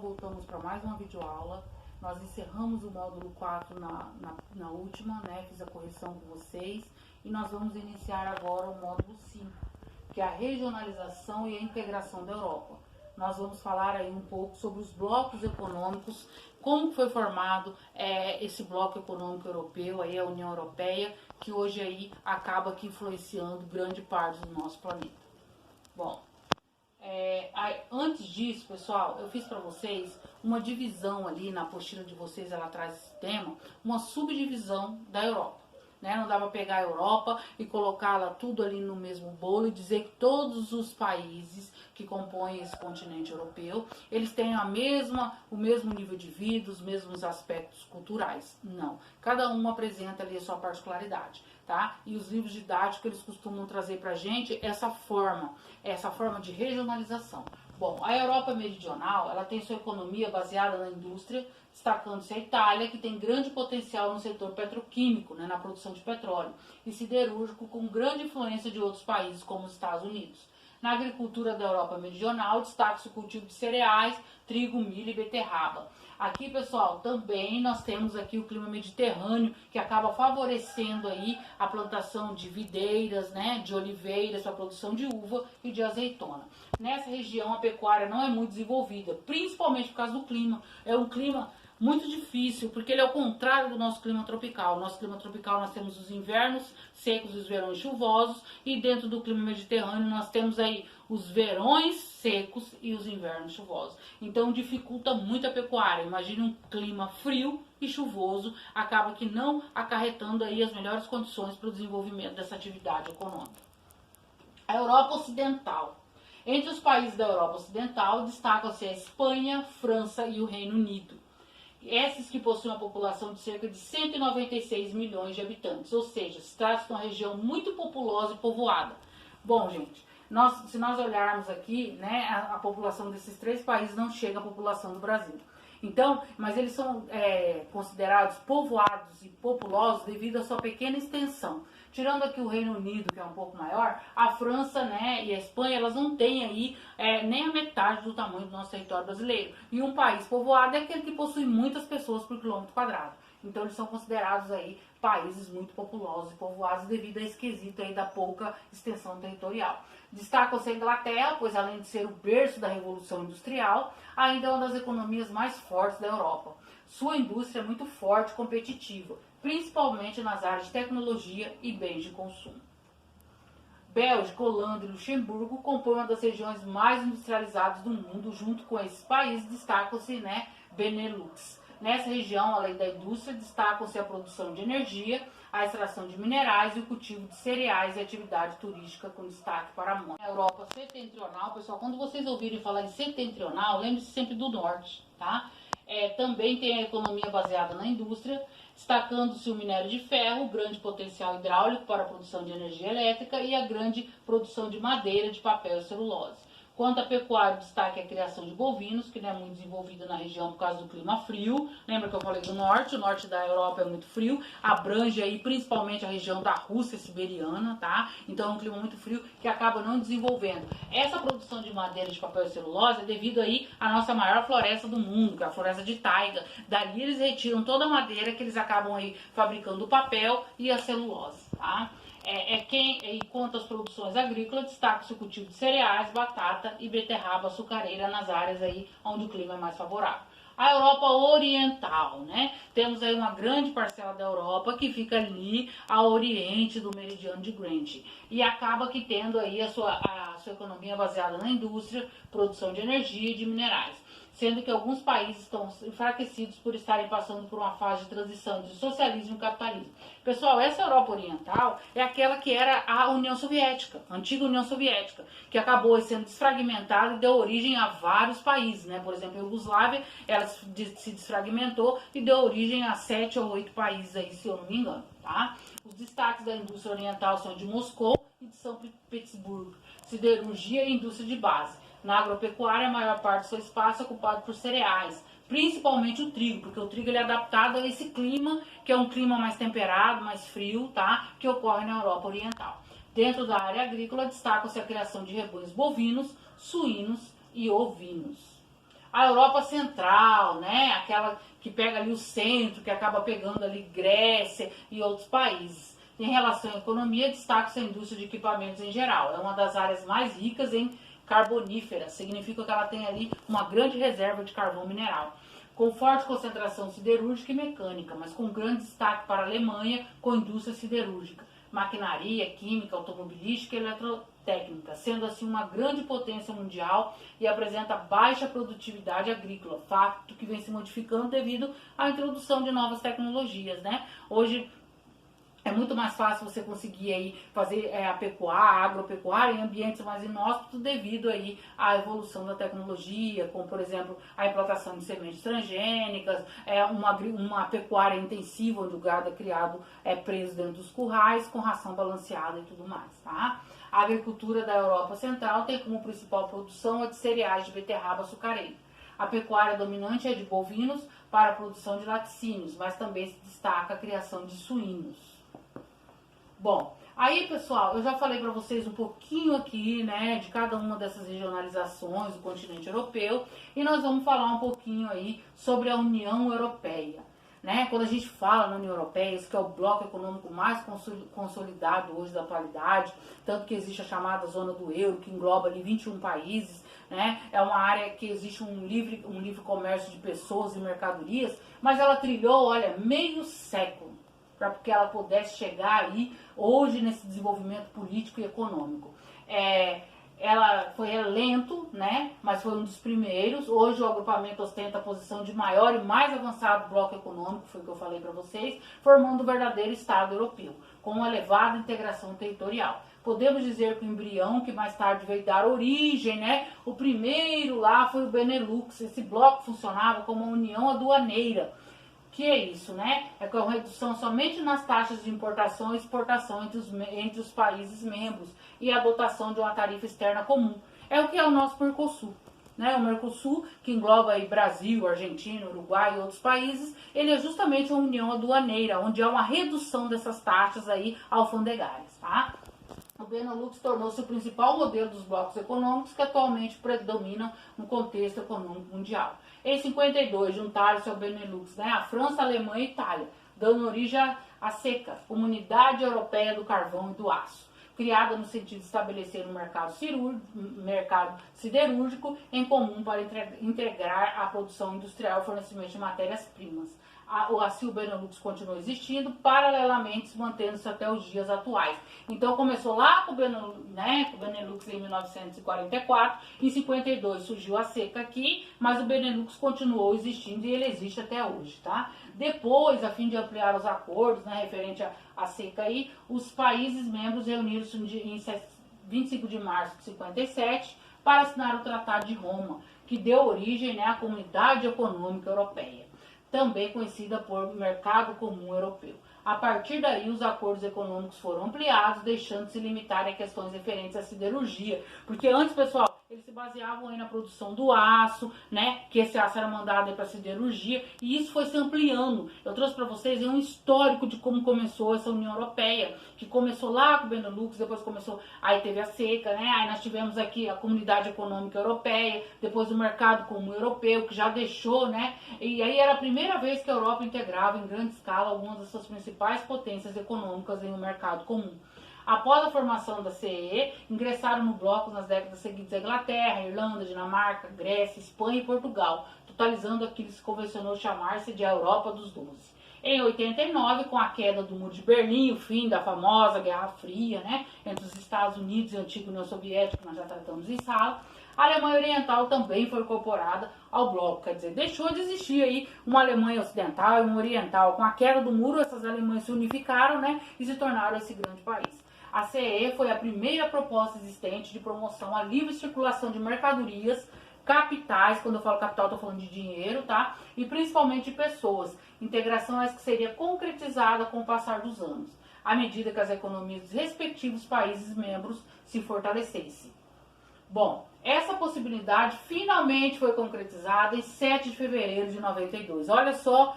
voltamos para mais uma videoaula. Nós encerramos o módulo 4 na última, né? Fiz a correção com vocês. E nós vamos iniciar agora o módulo 5, que é a regionalização e a integração da Europa. Nós vamos falar aí um pouco sobre os blocos econômicos, como foi formado esse bloco econômico europeu, aí a União Europeia, que hoje aí acaba que influenciando grande parte do nosso planeta. Bom, antes disso, pessoal, eu fiz para vocês uma divisão ali na apostila de vocês, ela traz esse tema, uma subdivisão da Europa. Não dá para pegar a Europa e colocá-la tudo ali no mesmo bolo e dizer que todos os países que compõem esse continente europeu, eles têm o mesmo nível de vida, os mesmos aspectos culturais. Não. Cada um apresenta ali a sua particularidade, tá? E os livros didáticos, eles costumam trazer pra gente essa forma de regionalização. Bom, a Europa Meridional, ela tem sua economia baseada na indústria, destacando-se a Itália, que tem grande potencial no setor petroquímico, na produção de petróleo, e siderúrgico, com grande influência de outros países, como os Estados Unidos. Na agricultura da Europa Meridional, destaca-se o cultivo de cereais, trigo, milho e beterraba. Aqui, pessoal, também nós temos aqui o clima mediterrâneo, que acaba favorecendo aí a plantação de videiras, de oliveiras, para a produção de uva e de azeitona. Nessa região, a pecuária não é muito desenvolvida, principalmente por causa do clima. É um clima muito difícil, porque ele é o contrário do nosso clima tropical. No nosso clima tropical nós temos os invernos secos e os verões chuvosos, e dentro do clima mediterrâneo nós temos aí os verões secos e os invernos chuvosos. Então dificulta muito a pecuária. Imagine um clima frio e chuvoso, acaba que não acarretando aí as melhores condições para o desenvolvimento dessa atividade econômica. A Europa Ocidental. Entre os países da Europa Ocidental destacam-se a Espanha, França e o Reino Unido. Esses que possuem uma população de cerca de 196 milhões de habitantes, ou seja, se trata de uma região muito populosa e povoada. Bom, gente, se nós olharmos aqui, a população desses três países não chega à população do Brasil. Então, mas eles são considerados povoados e populosos devido à sua pequena extensão. Tirando aqui o Reino Unido, que é um pouco maior, a França e a Espanha, elas não têm aí nem a metade do tamanho do nosso território brasileiro. E um país povoado é aquele que possui muitas pessoas por quilômetro quadrado. Então eles são considerados aí países muito populosos e povoados devido a esse quesito aí da pouca extensão territorial. Destaca-se a Inglaterra, pois além de ser o berço da Revolução Industrial, ainda é uma das economias mais fortes da Europa. Sua indústria é muito forte e competitiva, principalmente nas áreas de tecnologia e bens de consumo. Bélgica, Holanda e Luxemburgo compõem uma das regiões mais industrializadas do mundo. Junto com esses países destacam-se Benelux. Nessa região, além da indústria, destacam-se a produção de energia, a extração de minerais e o cultivo de cereais e atividade turística com destaque para a moda. Na Europa setentrional, pessoal, quando vocês ouvirem falar em setentrional, lembre-se sempre do norte, tá? Também tem a economia baseada na indústria, destacando-se o minério de ferro, o grande potencial hidráulico para a produção de energia elétrica e a grande produção de madeira, de papel e celulose. Quanto à pecuária, destaque a criação de bovinos, que não é muito desenvolvida na região por causa do clima frio. Lembra que eu falei do norte? O norte da Europa é muito frio, abrange aí principalmente a região da Rússia siberiana, tá? Então é um clima muito frio que acaba não desenvolvendo. Essa produção de madeira, de papel e celulose é devido aí à nossa maior floresta do mundo, que é a floresta de taiga. Dali eles retiram toda a madeira que eles acabam aí fabricando o papel e a celulose, tá? Quanto às produções agrícolas, destaca-se o cultivo de cereais, batata e beterraba açucareira nas áreas aí onde o clima é mais favorável. A Europa Oriental, Temos aí uma grande parcela da Europa que fica ali ao oriente do meridiano de Greenwich e acaba que tendo aí a sua economia baseada na indústria, produção de energia e de minerais, sendo que alguns países estão enfraquecidos por estarem passando por uma fase de transição de socialismo e capitalismo. Pessoal, essa Europa Oriental é aquela que era a União Soviética, a antiga União Soviética, que acabou sendo desfragmentada e deu origem a vários países, Por exemplo, a Iugoslávia, ela se desfragmentou e deu origem a 7 ou 8 países aí, se eu não me engano, tá? Os destaques da indústria oriental são de Moscou e de São Petersburgo, siderurgia e indústria de base. Na agropecuária, a maior parte do seu espaço é ocupado por cereais, principalmente o trigo, porque o trigo ele é adaptado a esse clima, que é um clima mais temperado, mais frio, tá? Que ocorre na Europa Oriental. Dentro da área agrícola, destaca-se a criação de rebanhos bovinos, suínos e ovinos. A Europa Central, né? Aquela que pega ali o centro, que acaba pegando ali Grécia e outros países. Em relação à economia, destaca-se a indústria de equipamentos em geral. É uma das áreas mais ricas em carbonífera, significa que ela tem ali uma grande reserva de carvão mineral, com forte concentração siderúrgica e mecânica, mas com grande destaque para a Alemanha, com indústria siderúrgica, maquinaria, química, automobilística e eletrotécnica, sendo assim uma grande potência mundial e apresenta baixa produtividade agrícola, fato que vem se modificando devido à introdução de novas tecnologias, né? Hoje é muito mais fácil você conseguir aí fazer a pecuária, a agropecuária em ambientes mais inóspitos devido aí à evolução da tecnologia, como por exemplo a implantação de sementes transgênicas, uma pecuária intensiva onde o gado é criado preso dentro dos currais com ração balanceada e tudo mais, tá? A agricultura da Europa Central tem como principal produção a de cereais de beterraba açucareira. A pecuária dominante é de bovinos para a produção de laticínios, mas também se destaca a criação de suínos. Bom, aí pessoal, eu já falei para vocês um pouquinho aqui, né, de cada uma dessas regionalizações do continente europeu e nós vamos falar um pouquinho aí sobre a União Europeia, né? Quando a gente fala na União Europeia, esse que é o bloco econômico mais consolidado hoje da atualidade, tanto que existe a chamada zona do euro, que engloba ali 21 países, né? É uma área que existe um livre comércio de pessoas e mercadorias, mas ela trilhou, olha, meio século para que ela pudesse chegar aí hoje nesse desenvolvimento político e econômico. Ela foi lento, né, mas foi um dos primeiros. Hoje o agrupamento ostenta a posição de maior e mais avançado bloco econômico, foi o que eu falei para vocês, formando um verdadeiro Estado europeu, com uma elevada integração territorial. Podemos dizer que o embrião que mais tarde veio dar origem, né, o primeiro lá foi o Benelux. Esse bloco funcionava como uma união aduaneira. Que é isso, né? É com a redução somente nas taxas de importação e exportação entre os países membros e a adotação de uma tarifa externa comum. É o que é o nosso Mercosul, né? O Mercosul, que engloba aí Brasil, Argentina, Uruguai e outros países, ele é justamente uma união aduaneira, onde há uma redução dessas taxas aí alfandegárias, tá? O Benelux tornou-se o principal modelo dos blocos econômicos que atualmente predominam no contexto econômico mundial. Em 52, juntaram-se ao Benelux, né, a França, a Alemanha e a Itália, dando origem à CECA, Comunidade Europeia do Carvão e do Aço, criada no sentido de estabelecer um mercado siderúrgico em comum para integrar a produção industrial e fornecimento de matérias-primas. Assim o Benelux continuou existindo, paralelamente mantendo-se até os dias atuais. Então começou lá com o Benelux em 1944, em 52 surgiu a CECA aqui, mas o Benelux continuou existindo e ele existe até hoje, tá? Depois, a fim de ampliar os acordos, né, referente à CECA aí, os países membros reuniram-se em 25 de março de 57 para assinar o Tratado de Roma, que deu origem, né, à Comunidade Econômica Europeia, também conhecida por Mercado Comum Europeu. A partir daí, os acordos econômicos foram ampliados, deixando-se limitar a questões referentes à siderurgia. Porque antes, pessoal, eles se baseavam aí na produção do aço, né? Que esse aço era mandado para a siderurgia, e isso foi se ampliando. Eu trouxe para vocês um histórico de como começou essa União Europeia, que começou lá com o Benelux, depois começou, aí teve a CECA, né? Aí nós tivemos aqui a Comunidade Econômica Europeia, depois o Mercado Comum Europeu, que já deixou, né? E aí era a primeira vez que a Europa integrava em grande escala algumas das suas principais potências econômicas em um mercado comum. Após a formação da CEE, ingressaram no bloco nas décadas seguintes a Inglaterra, Irlanda, Dinamarca, Grécia, Espanha e Portugal, totalizando aquilo que se convencionou chamar-se de a Europa dos 12. Em 89, com a queda do Muro de Berlim, o fim da famosa Guerra Fria, né, entre os Estados Unidos e a antiga União Soviética, que nós já tratamos em sala, a Alemanha Oriental também foi incorporada ao bloco, quer dizer, deixou de existir aí uma Alemanha Ocidental e uma Oriental. Com a queda do muro, essas Alemanhas se unificaram, né, e se tornaram esse grande país. A CEE foi a primeira proposta existente de promoção à livre circulação de mercadorias, capitais, quando eu falo capital, estou falando de dinheiro, tá? E principalmente de pessoas. Integração essa que seria concretizada com o passar dos anos, à medida que as economias dos respectivos países membros se fortalecessem. Bom, essa possibilidade finalmente foi concretizada em 7 de fevereiro de 92. Olha só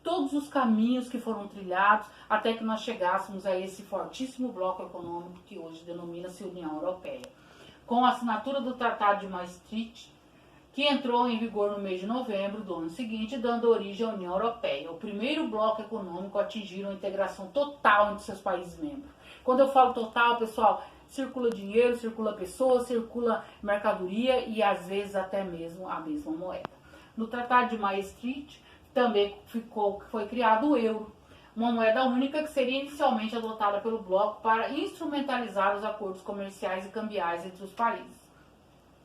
todos os caminhos que foram trilhados até que nós chegássemos a esse fortíssimo bloco econômico que hoje denomina-se União Europeia. Com a assinatura do Tratado de Maastricht, que entrou em vigor no mês de novembro do ano seguinte, dando origem à União Europeia, o primeiro bloco econômico a atingir uma integração total entre seus países membros. Quando eu falo total, pessoal, circula dinheiro, circula pessoas, circula mercadoria e às vezes até mesmo a mesma moeda. No Tratado de Maastricht também foi criado o euro, uma moeda única que seria inicialmente adotada pelo bloco para instrumentalizar os acordos comerciais e cambiais entre os países.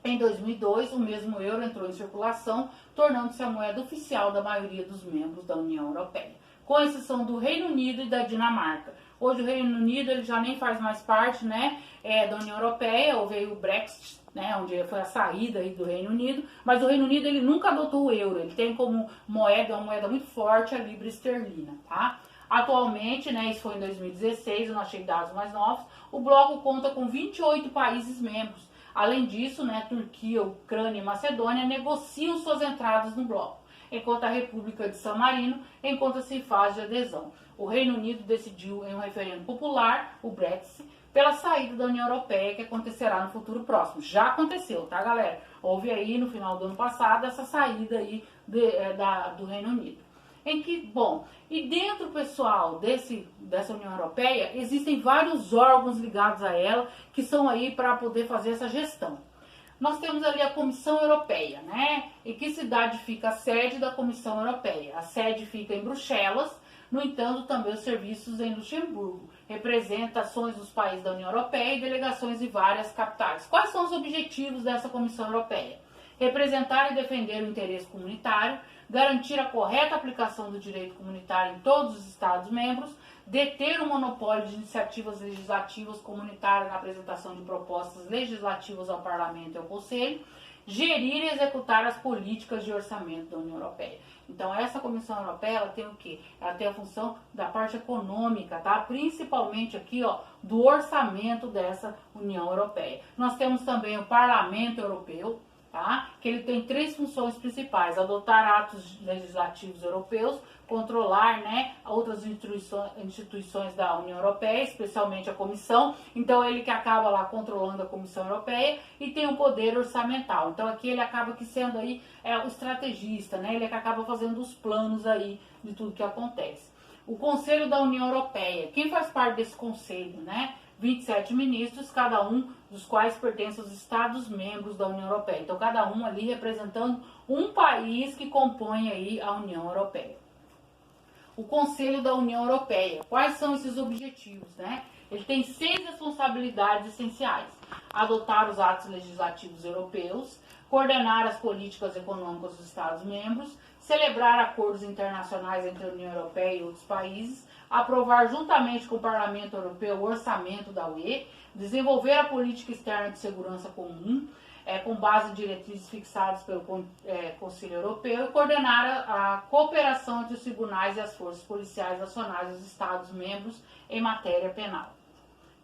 Em 2002, o mesmo euro entrou em circulação, tornando-se a moeda oficial da maioria dos membros da União Europeia, com exceção do Reino Unido e da Dinamarca. Hoje o Reino Unido ele já nem faz mais parte, né, da União Europeia, ou veio o Brexit, né, onde foi a saída aí do Reino Unido, mas o Reino Unido ele nunca adotou o euro, ele tem como moeda, uma moeda muito forte, a libra esterlina, tá? Atualmente, né, isso foi em 2016, eu não achei dados mais novos, o bloco conta com 28 países membros. Além disso, né, Turquia, Ucrânia e Macedônia negociam suas entradas no bloco, enquanto a República de San Marino encontra-se em fase de adesão. O Reino Unido decidiu em um referendo popular, o Brexit, pela saída da União Europeia, que acontecerá no futuro próximo. Já aconteceu, tá, galera? Houve aí no final do ano passado essa saída aí do Reino Unido. E dentro, pessoal, dessa União Europeia, existem vários órgãos ligados a ela que são aí para poder fazer essa gestão. Nós temos ali a Comissão Europeia, né? Em que cidade fica a sede da Comissão Europeia? A sede fica em Bruxelas, no entanto, também os serviços em Luxemburgo. Representações dos países da União Europeia e delegações em várias capitais. Quais são os objetivos dessa Comissão Europeia? Representar e defender o interesse comunitário, garantir a correta aplicação do direito comunitário em todos os Estados-membros, deter o monopólio de iniciativas legislativas comunitárias na apresentação de propostas legislativas ao Parlamento e ao Conselho, gerir e executar as políticas de orçamento da União Europeia. Então, essa Comissão Europeia, ela tem o quê? Ela tem a função da parte econômica, tá? Principalmente aqui, ó, do orçamento dessa União Europeia. Nós temos também o Parlamento Europeu, tá? Que ele tem três funções principais: adotar atos legislativos europeus, controlar, né, outras instituições da União Europeia, especialmente a Comissão. Então ele que acaba lá controlando a Comissão Europeia e tem um poder orçamental. Então aqui ele acaba que sendo aí o estrategista, né? Ele que acaba fazendo os planos aí de tudo que acontece. O Conselho da União Europeia, quem faz parte desse conselho, né? 27 ministros, cada um dos quais pertence aos Estados-membros da União Europeia. Então, cada um ali representando um país que compõe aí a União Europeia. O Conselho da União Europeia, quais são esses objetivos, né? Ele tem 6 responsabilidades essenciais: adotar os atos legislativos europeus, coordenar as políticas econômicas dos Estados-membros, celebrar acordos internacionais entre a União Europeia e outros países, aprovar juntamente com o Parlamento Europeu o orçamento da UE, desenvolver a política externa de segurança comum, com base em diretrizes fixadas pelo Conselho Europeu, e coordenar a cooperação entre os tribunais e as forças policiais nacionais dos Estados-membros em matéria penal.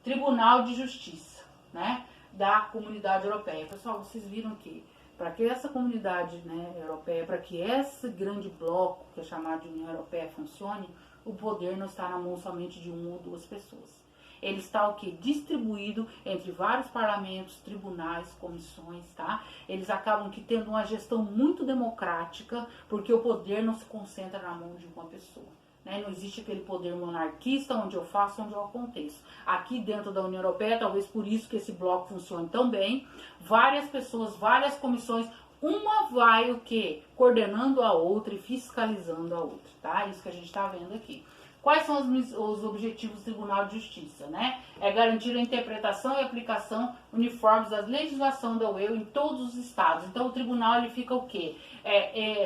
Tribunal de Justiça, né, da Comunidade Europeia. Pessoal, vocês viram que para que essa comunidade, né, europeia, para que esse grande bloco, que é chamado de União Europeia, funcione, o poder não está na mão somente de uma ou duas pessoas. Ele está o quê? Distribuído entre vários parlamentos, tribunais, comissões, tá? Eles acabam que tendo uma gestão muito democrática, porque o poder não se concentra na mão de uma pessoa. Né? Não existe aquele poder monarquista onde eu faço, onde eu aconteço. Aqui dentro da União Europeia, talvez por isso que esse bloco funcione tão bem, várias pessoas, várias comissões, uma vai o quê? Coordenando a outra e fiscalizando a outra, tá? Isso que a gente está vendo aqui. Quais são os objetivos do Tribunal de Justiça, né? É garantir a interpretação e aplicação uniformes da legislação da UE em todos os estados. Então o tribunal ele fica o quê?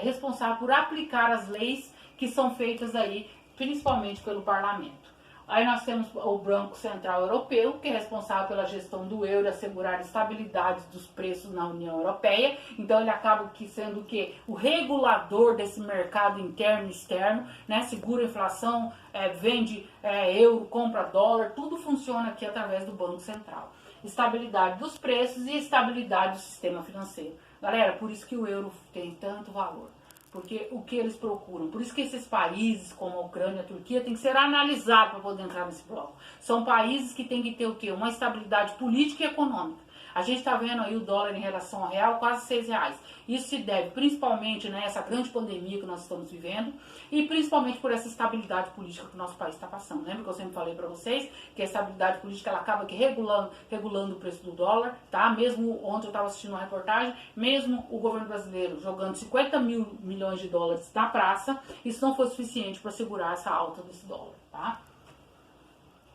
Responsável por aplicar as leis que são feitas aí, principalmente pelo parlamento. Aí nós temos o Banco Central Europeu, que é responsável pela gestão do euro e assegurar a estabilidade dos preços na União Europeia. Então ele acaba que sendo o quê? O regulador desse mercado interno e externo, né? Segura a inflação, vende euro, compra dólar, tudo funciona aqui através do Banco Central. Estabilidade dos preços e estabilidade do sistema financeiro. Galera, por isso que o euro tem tanto valor. Porque o que eles procuram, por isso que esses países como a Ucrânia, a Turquia, tem que ser analisados para poder entrar nesse bloco. São países que têm que ter o quê? Uma estabilidade política e econômica. A gente está vendo aí o dólar em relação ao real quase R$6. Isso se deve principalmente, né, essa grande pandemia que nós estamos vivendo e principalmente por essa estabilidade política que o nosso país está passando. Lembra que eu sempre falei para vocês que a estabilidade política ela acaba que regulando o preço do dólar, tá? Mesmo ontem eu estava assistindo uma reportagem, mesmo o governo brasileiro jogando 50 mil milhões de dólares na praça, isso não foi suficiente para segurar essa alta desse dólar, tá?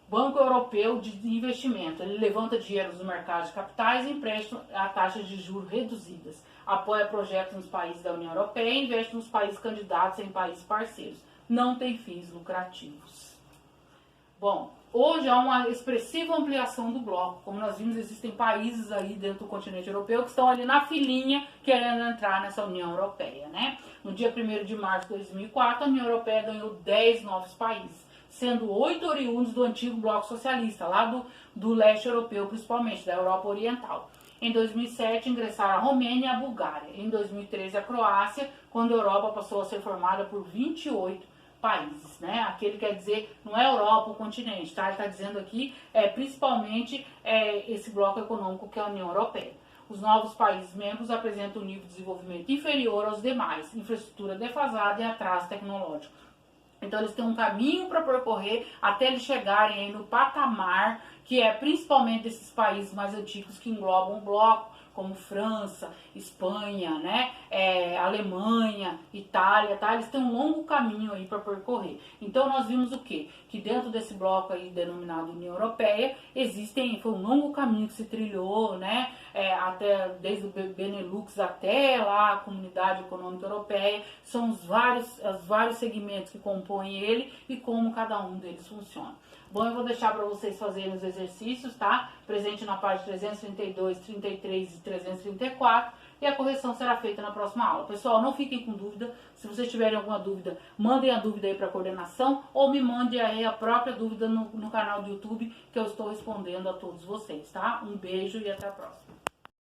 Banco Europeu de Investimento, ele levanta dinheiro dos mercados de capitais e empresta a taxas de juros reduzidas. Apoia projetos nos países da União Europeia e investe nos países candidatos em países parceiros. Não tem fins lucrativos. Bom, hoje há uma expressiva ampliação do bloco. Como nós vimos, existem países aí dentro do continente europeu que estão ali na filinha querendo entrar nessa União Europeia, né? No dia 1º de março de 2004, a União Europeia ganhou 10 novos países, sendo 8 oriundos do antigo bloco socialista, lá do leste europeu, principalmente, da Europa Oriental. Em 2007, ingressaram a Romênia e a Bulgária. Em 2013, a Croácia, quando a Europa passou a ser formada por 28 países, né? Aquele quer dizer, não é Europa o continente, tá? Ele está dizendo aqui, principalmente, esse bloco econômico que é a União Europeia. Os novos países membros apresentam um nível de desenvolvimento inferior aos demais, infraestrutura defasada e atraso tecnológico. Então eles têm um caminho para percorrer até eles chegarem aí no patamar que é principalmente desses países mais antigos que englobam o bloco, como França, Espanha, né, Alemanha, Itália, tá? Eles têm um longo caminho aí para percorrer. Então nós vimos o quê? Que dentro desse bloco aí denominado União Europeia, foi um longo caminho que se trilhou, né, até desde o Benelux até lá a Comunidade Econômica Europeia, são os vários segmentos que compõem ele e como cada um deles funciona. Bom, eu vou deixar para vocês fazerem os exercícios, tá? Presente na página 332, 33 e 334. E a correção será feita na próxima aula. Pessoal, não fiquem com dúvida. Se vocês tiverem alguma dúvida, mandem a dúvida aí para a coordenação ou me mandem aí a própria dúvida no canal do YouTube que eu estou respondendo a todos vocês, tá? Um beijo e até a próxima.